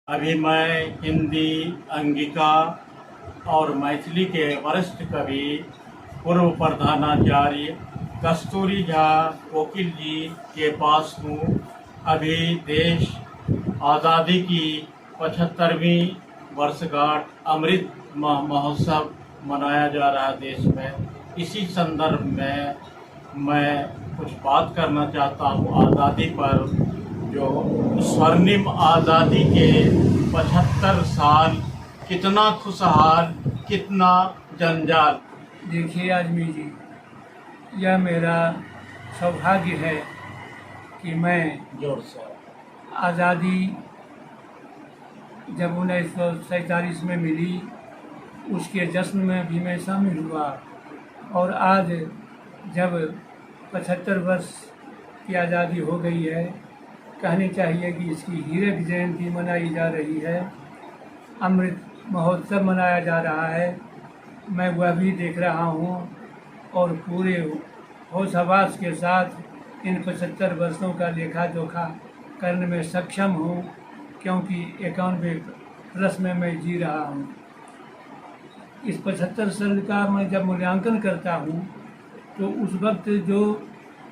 अभी मैं हिंदी, अंगिका और मैथिली के वरिष्ठ कवि पूर्व प्रधानाचार्य कस्तूरी झा कोकिल जी के पास हूँ। अभी देश आज़ादी की 75वीं वर्षगांठ अमृत महोत्सव मनाया जा रहा है देश में। इसी संदर्भ में मैं कुछ बात करना चाहता हूँ आज़ादी पर। जो स्वर्णिम आज़ादी के 75 साल, कितना खुशहाल, कितना जंजाल। देखिए आजमी जी, यह मेरा सौभाग्य है कि मैं जोर से आज़ादी जब 1947 में मिली उसके जश्न में भी मैं शामिल हुआ, और आज जब 75 वर्ष की आज़ादी हो गई है, कहनी चाहिए कि इसकी हीरक जयंती मनाई जा रही है, अमृत महोत्सव मनाया जा रहा है। मैं वह भी देख रहा हूँ और पूरे होश हवास के साथ इन 75 वर्षों का लेखा जोखा करने में सक्षम हूँ, क्योंकि 91 प्लस में मैं जी रहा हूँ। इस 75 साल का मैं जब मूल्यांकन करता हूँ तो उस वक्त जो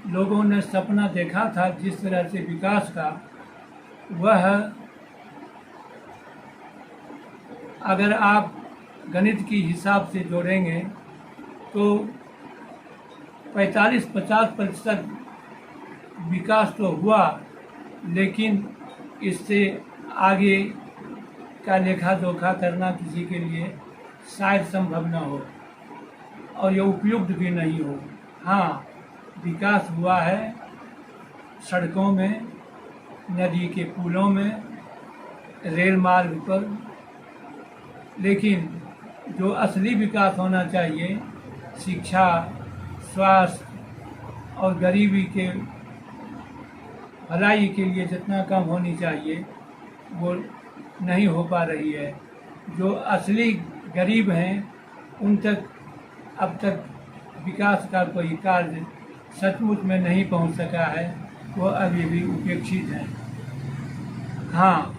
लोगों ने सपना देखा था जिस तरह से विकास का, वह अगर आप गणित की हिसाब से जोड़ेंगे तो 45-50% विकास तो हुआ, लेकिन इससे आगे का लेखा जोखा करना किसी के लिए शायद संभव न हो और ये उपयुक्त भी नहीं हो। हाँ, विकास हुआ है सड़कों में, नदी के पुलों में, रेल मार्ग पर, लेकिन जो असली विकास होना चाहिए, शिक्षा, स्वास्थ्य और गरीबी के भलाई के लिए जितना कम होनी चाहिए वो नहीं हो पा रही है। जो असली गरीब हैं उन तक अब तक विकास का कोई कार्य सचमुच में नहीं पहुंच सका है, वो अभी भी उपेक्षित हैं। हाँ,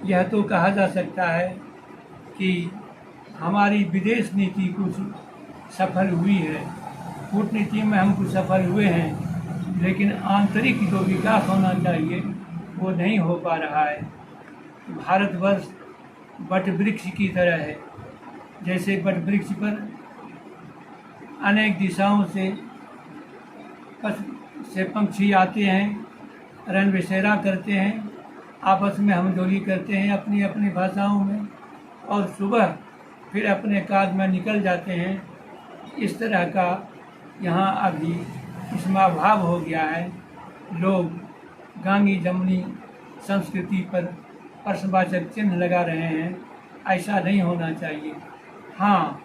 यह तो कहा जा सकता है कि हमारी विदेश नीति कुछ सफल हुई है, कूटनीति में हम कुछ सफल हुए हैं, लेकिन आंतरिक जो विकास होना चाहिए वो नहीं हो पा रहा है। भारतवर्ष वट वृक्ष की तरह है, जैसे वट वृक्ष पर अनेक दिशाओं से पंछी आते हैं, रंग बसेरा करते हैं, आपस में हमदोली करते हैं अपनी अपनी भाषाओं में, और सुबह फिर अपने काज में निकल जाते हैं। इस तरह का यहाँ अभी इसमें अभाव हो गया है। लोग गांगी जमुनी संस्कृति पर प्रश्नवाचक चिन्ह लगा रहे हैं, ऐसा नहीं होना चाहिए। हाँ,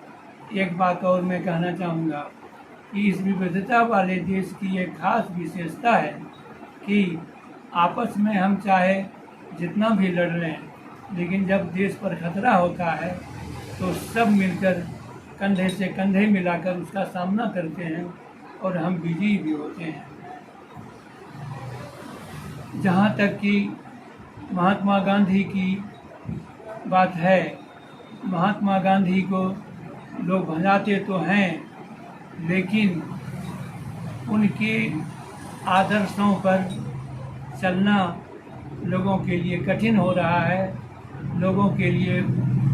एक बात और मैं कहना चाहूँगा कि इस विविधता वाले देश की एक खास विशेषता है कि आपस में हम चाहे जितना भी लड़ लें, लेकिन जब देश पर खतरा होता है तो सब मिलकर कंधे से कंधे मिलाकर उसका सामना करते हैं और हम विजयी भी होते हैं। जहाँ तक कि महात्मा गांधी की बात है, महात्मा गांधी को लोग भजाते तो हैं, लेकिन उनके आदर्शों पर चलना लोगों के लिए कठिन हो रहा है। लोगों के लिए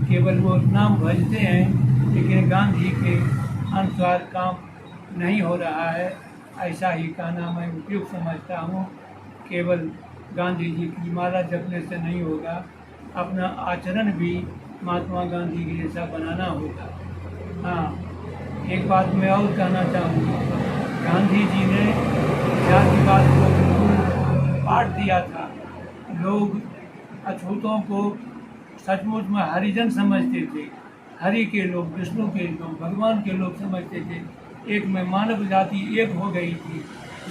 केवल वो नाम भजते हैं, लेकिन गांधी के अनुसार काम नहीं हो रहा है, ऐसा ही कहना मैं उपयुक्त समझता हूँ। केवल गांधी जी की माला जपने से नहीं होगा, अपना आचरण भी महात्मा गांधी के जैसा बनाना होगा। हाँ, एक बात मैं और कहना चाहूँगा, गांधी जी ने जातिवाद को बिल्कुल पाट दिया था। लोग अछूतों को सचमुच में हरिजन समझते थे, हरि के लोग, विष्णु के लोग, भगवान के लोग समझते थे। एक में मानव जाति एक हो गई थी,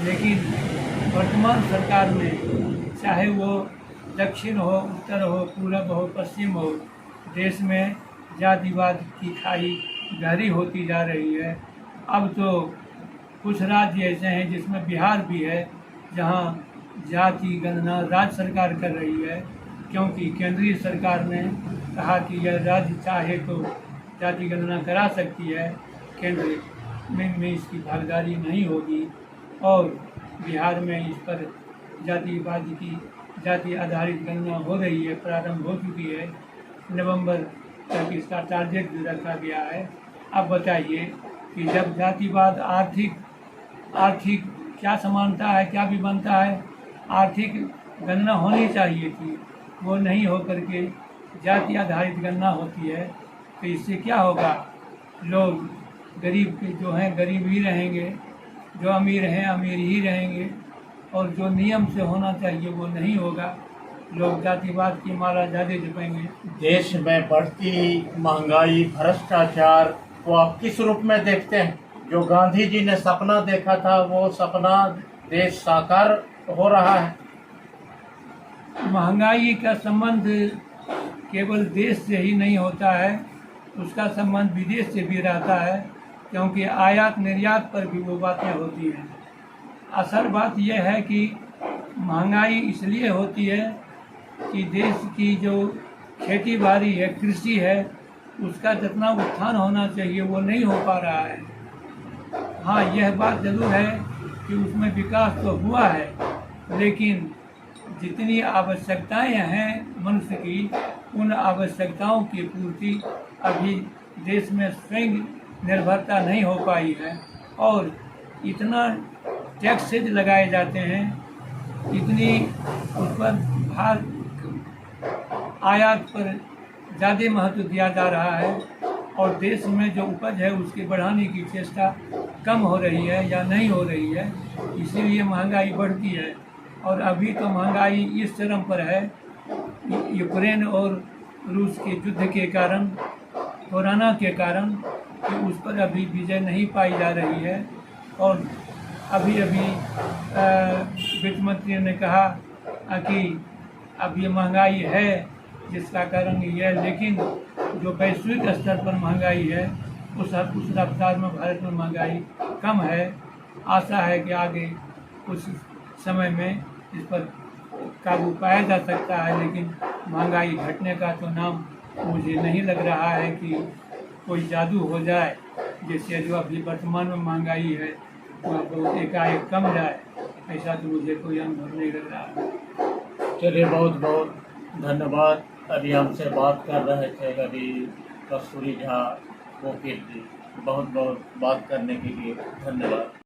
लेकिन वर्तमान सरकार में चाहे वो दक्षिण हो, उत्तर हो, पूरब हो, पश्चिम हो, देश में जातिवाद की खाई गहरी होती जा रही है। अब तो कुछ राज्य ऐसे हैं, जिसमें बिहार भी है, जहाँ जाति गणना राज्य सरकार कर रही है, क्योंकि केंद्रीय सरकार ने कहा कि यह राज्य चाहे तो जाति गणना करा सकती है, केंद्र में इसकी भागीदारी नहीं होगी और बिहार में इस पर जातिवाद की जाति आधारित गणना हो रही है, प्रारंभ हो चुकी है। नवंबर तक इसका टारगेट भी रखा गया है। अब बताइए कि जब जातिवाद आर्थिक क्या समानता है, क्या भी बनता है, आर्थिक गणना होनी चाहिए थी, वो नहीं हो करके जाति आधारित गणना होती है। तो इससे क्या होगा, लोग गरीब के जो हैं गरीब ही रहेंगे, जो अमीर हैं अमीर ही रहेंगे और जो नियम से होना चाहिए वो नहीं होगा। लोग जातिवाद की माला ज़्यादा जपेंगे। देश में बढ़ती महंगाई, भ्रष्टाचार को आप किस रूप में देखते हैं? जो गांधी जी ने सपना देखा था वो सपना देश साकार हो रहा है। महंगाई का संबंध केवल देश से ही नहीं होता है, उसका संबंध विदेश से भी रहता है, क्योंकि आयात निर्यात पर भी वो बातें होती हैं। असल बात यह है कि महंगाई इसलिए होती है कि देश की जो खेती बाड़ी है, कृषि है, उसका जितना उत्थान होना चाहिए वो नहीं हो पा रहा है। हाँ, यह बात जरूर है कि उसमें विकास तो हुआ है, लेकिन जितनी आवश्यकताएं हैं मनुष्य की, उन आवश्यकताओं की पूर्ति अभी देश में स्वयं निर्भरता नहीं हो पाई है। और इतना टैक्सेज लगाए जाते हैं, इतनी उस पर भार आयात पर ज़्यादा महत्व दिया जा रहा है और देश में जो उपज है उसके बढ़ाने की चेष्टा कम हो रही है या नहीं हो रही है, इसीलिए महंगाई बढ़ती है। और अभी तो महंगाई इस चरम पर है, यूक्रेन और रूस के युद्ध के कारण, कोरोना के कारण, कि उस पर अभी विजय नहीं पाई जा रही है। और अभी वित्त मंत्री ने कहा कि अब ये महंगाई है जिसका कारण ये है, लेकिन जो वैश्विक स्तर पर महंगाई है उस रफ्तार में भारत में महंगाई कम है। आशा है कि आगे कुछ समय में इस पर काबू पाया जा सकता है, लेकिन महंगाई घटने का तो नाम मुझे नहीं लग रहा है कि कोई जादू हो जाए, जैसे जो अभी वर्तमान में महंगाई है वो एकाएक कम जाए, ऐसा तो मुझे कोई अनुभव नहीं लग रहा है। चलिए, बहुत बहुत धन्यवाद। अभी हमसे बात कर रहे थे अभी कस्तूरी झा वकील जी, बहुत बहुत बात करने के लिए धन्यवाद।